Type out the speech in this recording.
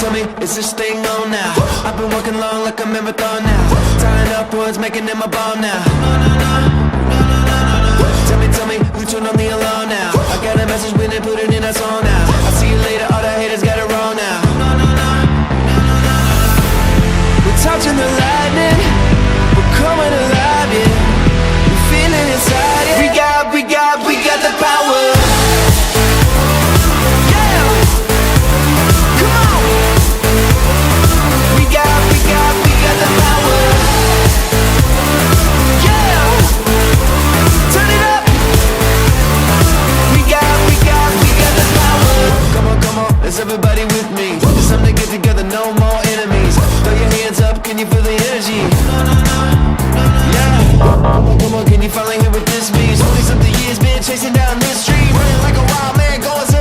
tell me, is this thing on now? I've been working long like a marathon now. Tying up words, making them a bomb now. Tell me, who turned on the alarm now? I got a message, we didn't put it in our song now. I'll see you later, all the haters got it wrong now. We're touching the lightning, we're coming alive, yeah. We're feeling inside, yeah. We got the power. Yeah, come on. We got the power. Yeah, turn it up. We got the power. Come on, is everybody with me? It's time to get together, no more enemies. Throw your hands up, can you feel the energy? Yeah, come on, can you finally hear what this means? 20-something years been chasing down this street, running like a wild man, going so